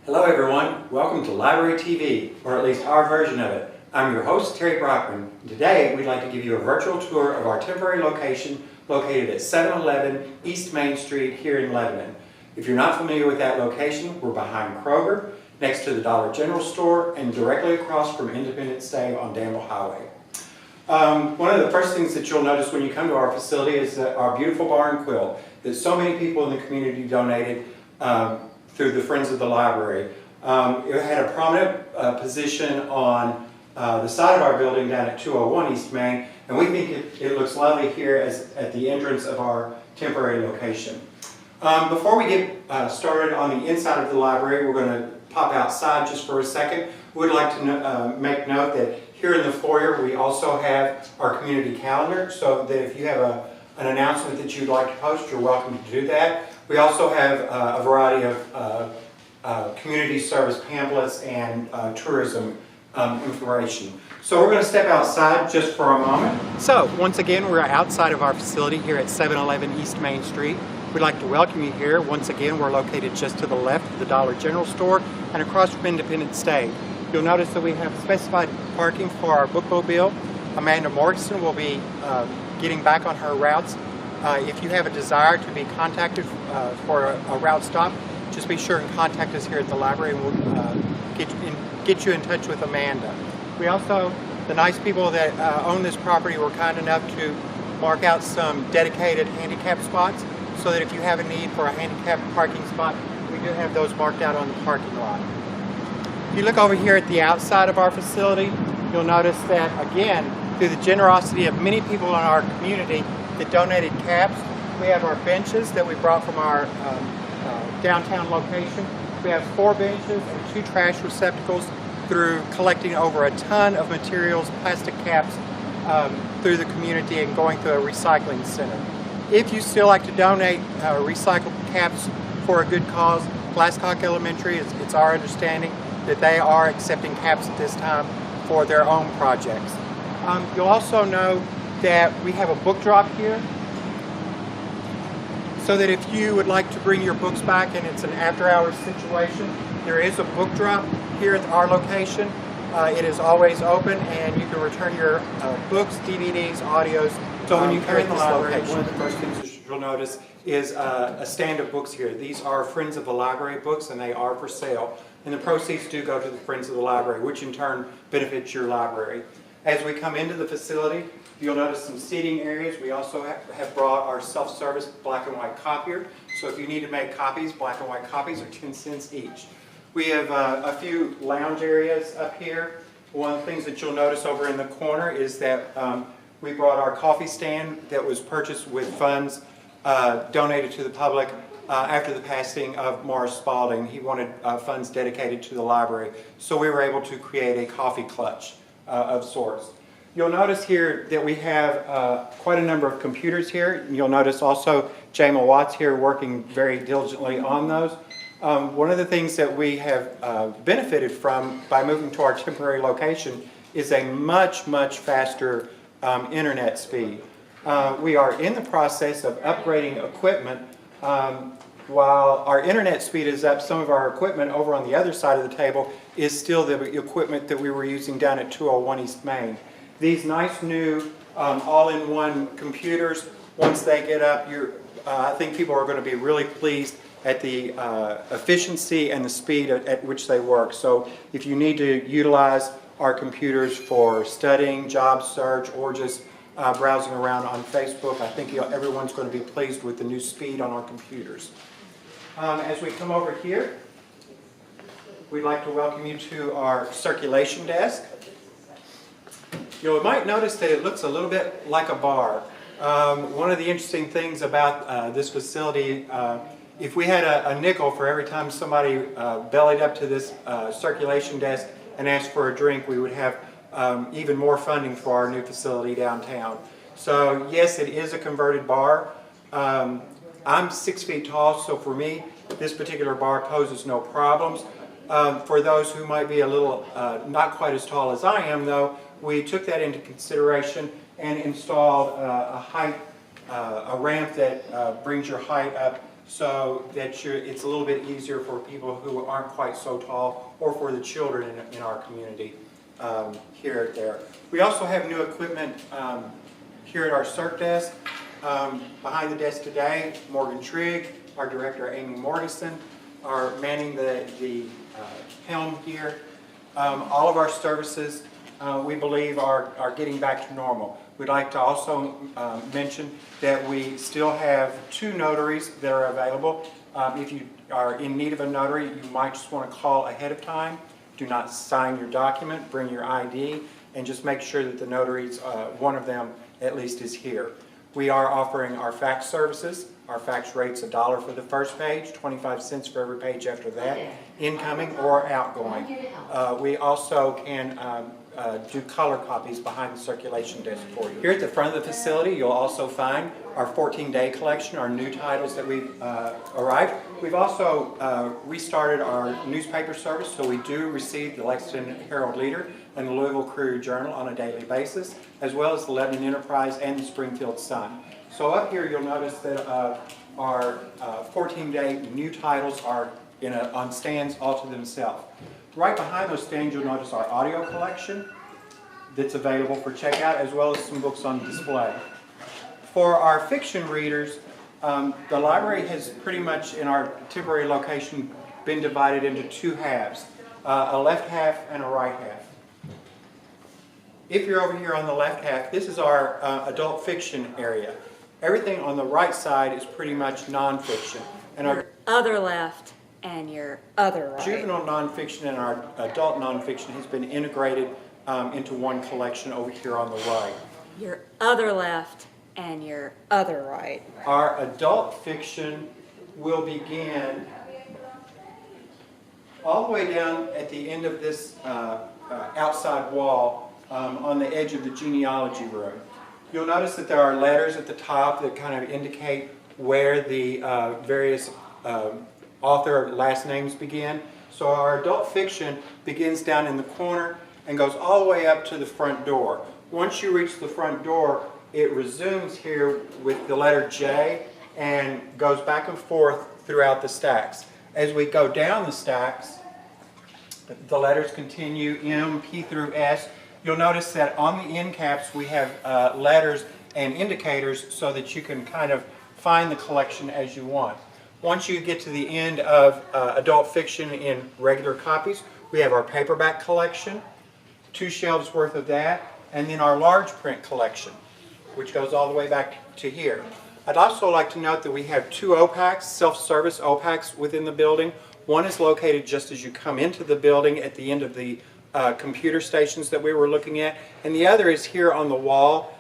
Hello everyone, welcome to Library TV, or at least our version of it. I'm your host, Terry Brockman. Today we'd like to give you a virtual tour of our temporary location located at 711 East Main Street here in Lebanon. If you're not familiar with that location, we're behind Kroger, next to the Dollar General store, and directly across from Independence Day on Danville Highway. One of the first things that you'll notice when you come to our facility is our beautiful bar and quilt that so many people in the community donated through the Friends of the Library. It had a prominent position on the side of our building down at 201 East Main, and we think it looks lovely here at the entrance of our temporary location. Before we get started on the inside of the library, we're going to pop outside just for a second. We'd like to make note that here in the foyer we also have our community calendar, so that if you have an announcement that you'd like to post, you're welcome to do that. We also have a variety of community service pamphlets and tourism information. So we're going to step outside just for a moment. So once again, we're outside of our facility here at 711 East Main Street. We'd like to welcome you here. Once again, we're located just to the left of the Dollar General store and across from Independence Day. You'll notice that we have specified parking for our bookmobile. Amanda Morrison will be getting back on her routes. If you have a desire to be contacted for a route stop, just be sure and contact us here at the library and we'll get you in touch with Amanda. We also, the nice people that own this property were kind enough to mark out some dedicated handicap spots so that if you have a need for a handicapped parking spot, we do have those marked out on the parking lot. If you look over here at the outside of our facility, you'll notice that, again, through the generosity of many people in our community that donated caps, we have our benches that we brought from our downtown location. We have 4 benches and 2 trash receptacles through collecting over a ton of materials, plastic caps, through the community and going through a recycling center. If you still like to donate recycled caps for a good cause, Glasscock Elementary, it's our understanding that they are accepting caps at this time for their own projects. You'll also know that we have a book drop here, so that if you would like to bring your books back and it's an after-hours situation, there is a book drop here at our location. It is always open and you can return your books, DVDs, audios. So when you come in the library, one of the first things that you'll notice is a stand of books here. These are Friends of the Library books and they are for sale. And the proceeds do go to the Friends of the Library, which in turn benefits your library. As we come into the facility, you'll notice some seating areas. We also have brought our self-service black and white copier. So if you need to make copies, black and white copies are 10 cents each. We have a few lounge areas up here. One of the things that you'll notice over in the corner is that we brought our coffee stand that was purchased with funds donated to the public after the passing of Morris Spalding. He wanted funds dedicated to the library. So we were able to create a coffee clutch of sorts. You'll notice here that we have quite a number of computers here. You'll notice also Jamal Watts here working very diligently on those. One of the things that we have benefited from by moving to our temporary location is a much, much faster internet speed. We are in the process of upgrading equipment. While our internet speed is up, some of our equipment over on the other side of the table is still the equipment that we were using down at 201 East Main. These nice new all-in-one computers, once they get up, I think people are going to be really pleased at the efficiency and the speed at which they work. So if you need to utilize our computers for studying, job search, or just browsing around on Facebook, I think everyone's going to be pleased with the new speed on our computers. As we come over here, we'd like to welcome you to our circulation desk. You might notice that it looks a little bit like a bar. One of the interesting things about this facility, if we had a nickel for every time somebody bellied up to this circulation desk and asked for a drink, we would have even more funding for our new facility downtown. So yes, it is a converted bar. I'm 6 feet tall, so for me, this particular bar poses no problems. For those who might be a little not quite as tall as I am, though, we took that into consideration and installed a ramp that brings your height up so that it's a little bit easier for people who aren't quite so tall, or for the children in our community here there. We also have new equipment here at our circ desk. Behind the desk today, Morgan Trigg, our director Amy Mortensen, are manning the helm here. All of our services, we believe, are getting back to normal. We'd like to also mention that we still have 2 notaries that are available. If you are in need of a notary, you might just want to call ahead of time. Do not sign your document, bring your ID, and just make sure that the notaries, one of them at least, is here. We are offering our fax services. Our fax rate's $1 for the first page, 25 cents for every page after that, incoming or outgoing. We also can do color copies behind the circulation desk for you. Here at the front of the facility, you'll also find our 14-day collection, our new titles that we've arrived. We've also restarted our newspaper service, so we do receive the Lexington Herald-Leader and the Louisville Courier-Journal on a daily basis, as well as the Lebanon Enterprise and the Springfield Sun. So up here you'll notice that our 14-day new titles are on stands all to themselves. Right behind those stands you'll notice our audio collection that's available for checkout, as well as some books on display. For our fiction readers, the library has pretty much, in our temporary location, been divided into 2 halves, a left half and a right half. If you're over here on the left half, this is our adult fiction area. Everything on the right side is pretty much nonfiction. And our other left and your other right. Juvenile nonfiction and our adult nonfiction has been integrated into one collection over here on the right. Your other left and your other right. Our adult fiction will begin all the way down at the end of this outside wall on the edge of the genealogy room. You'll notice that there are letters at the top that kind of indicate where the various author last names begin. So our adult fiction begins down in the corner and goes all the way up to the front door. Once you reach the front door, it resumes here with the letter J and goes back and forth throughout the stacks. As we go down the stacks, the letters continue M, P through S. You'll notice that on the end caps we have letters and indicators so that you can kind of find the collection as you want. Once you get to the end of adult fiction in regular copies, we have our paperback collection, 2 shelves worth of that, and then our large print collection, which goes all the way back to here. I'd also like to note that we have 2 OPACs, self-service OPACs within the building. One is located just as you come into the building at the end of the computer stations that we were looking at, and the other is here on the wall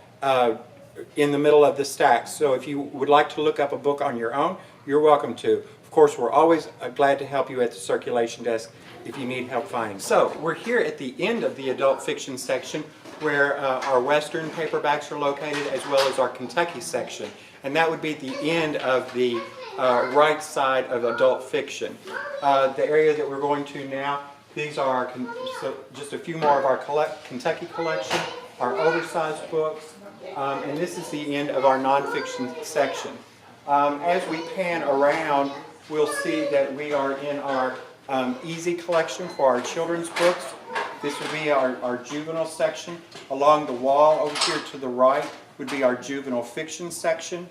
in the middle of the stacks. So if you would like to look up a book on your own, you're welcome to. Of course, we're always glad to help you at the circulation desk if you need help finding. So we're here at the end of the adult fiction section where our Western paperbacks are located, as well as our Kentucky section. And that would be the end of the right side of adult fiction. The area that we're going to now, these are just a few more of our Kentucky collection, our oversized books, and this is the end of our nonfiction section. As we pan around, we'll see that we are in our easy collection for our children's books. This would be our juvenile section. Along the wall over here to the right would be our juvenile fiction section.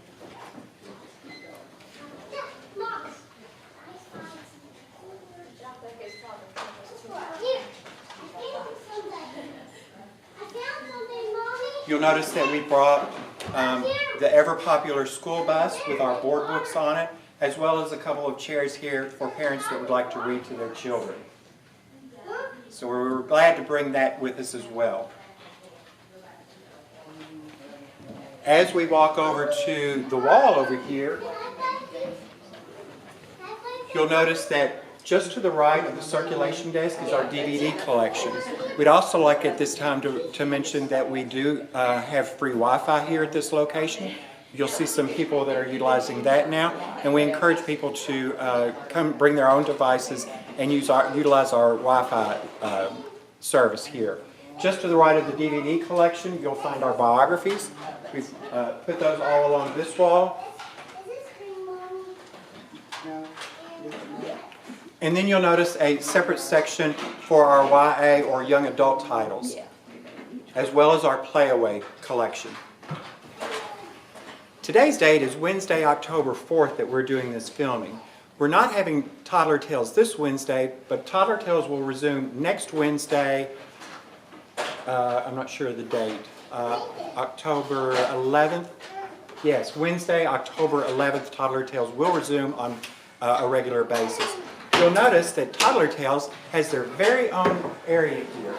You'll notice that we brought the ever-popular school bus with our board books on it, as well as a couple of chairs here for parents that would like to read to their children. So we were glad to bring that with us as well. As we walk over to the wall over here, you'll notice that just to the right of the circulation desk is our DVD collection. We'd also like at this time to mention that we do have free Wi-Fi here at this location. You'll see some people that are utilizing that now, and we encourage people to come bring their own devices and utilize our Wi-Fi service here. Just to the right of the DVD collection, you'll find our biographies. We've put those all along this wall. And then you'll notice a separate section for our YA or young adult titles, as well as our Playaway collection. Today's date is Wednesday, October 4th that we're doing this filming. We're not having Toddler Tales this Wednesday, but Toddler Tales will resume next Wednesday. I'm not sure of the date. October 11th. Yes, Wednesday, October 11th, Toddler Tales will resume on a regular basis. You'll notice that Toddler Tales has their very own area here.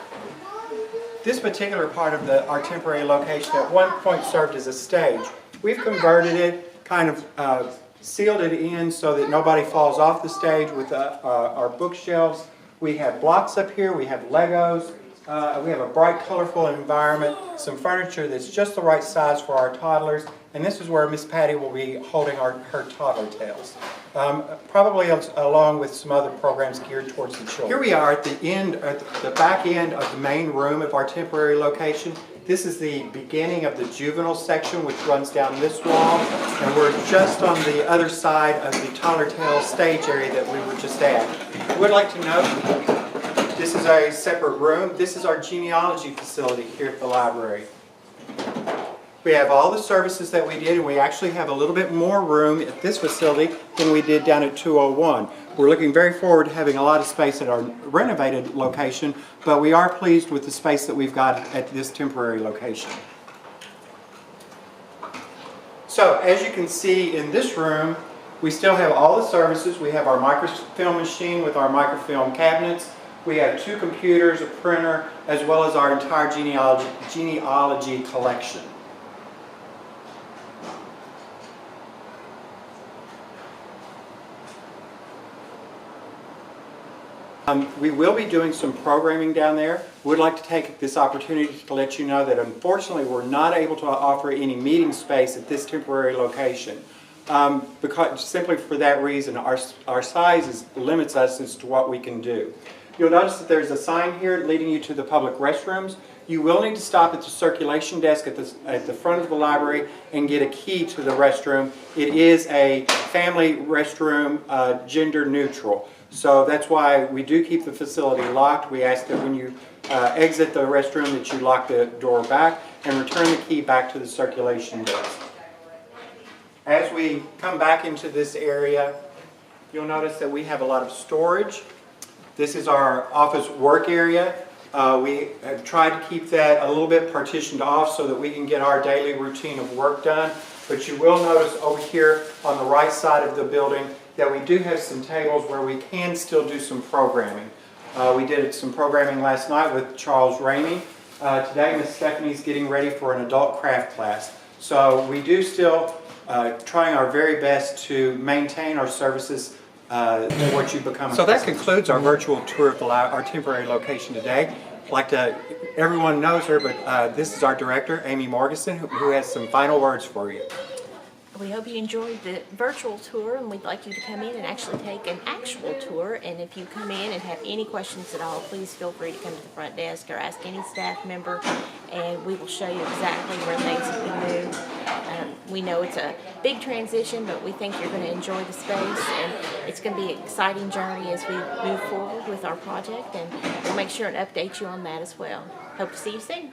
This particular part of our temporary location at one point served as a stage. We've converted it, kind of sealed it in so that nobody falls off the stage with our bookshelves. We have blocks up here, we have Legos, we have a bright, colorful environment, some furniture that's just the right size for our toddlers, and this is where Miss Patty will be holding her Toddler Tales. Probably along with some other programs geared towards the children. Here we are at the back end of the main room of our temporary location. This is the beginning of the juvenile section, which runs down this wall, and we're just on the other side of the Toddler Tales stage area that we were just at. I would like to note, this is a separate room. This is our genealogy facility here at the library. We have all the services that we did, and we actually have a little bit more room at this facility than we did down at 201. We're looking very forward to having a lot of space at our renovated location, but we are pleased with the space that we've got at this temporary location. So, as you can see in this room, we still have all the services. We have our microfilm machine with our microfilm cabinets. We have 2 computers, a printer, as well as our entire genealogy collection. We will be doing some programming down there. We'd like to take this opportunity to let you know that unfortunately we're not able to offer any meeting space at this temporary location. Because simply for that reason, our size limits us as to what we can do. You'll notice that there's a sign here leading you to the public restrooms. You will need to stop at the circulation desk at the front of the library and get a key to the restroom. It is a family restroom, gender neutral. So that's why we do keep the facility locked. We ask that when you exit the restroom that you lock the door back and return the key back to the circulation desk. As we come back into this area, you'll notice that we have a lot of storage. This is our office work area. We have tried to keep that a little bit partitioned off so that we can get our daily routine of work done. But you will notice over here on the right side of the building that we do have some tables where we can still do some programming. We did some programming last night with Charles Ramey. Today Miss Stephanie's getting ready for an adult craft class. So we do still trying our very best to maintain our services what you become. So that concludes our virtual tour of our temporary location today. I'd like to, everyone knows her, but this is our director, Amy Morgeson, who has some final words for you. We hope you enjoyed the virtual tour, and we'd like you to come in and actually take an actual tour. And if you come in and have any questions at all, please feel free to come to the front desk or ask any staff member, and we will show you exactly where things have been moved. We know it's a big transition, but we think you're going to enjoy the space, and it's going to be an exciting journey as we move forward with our project, and we'll make sure and update you on that as well. Hope to see you soon.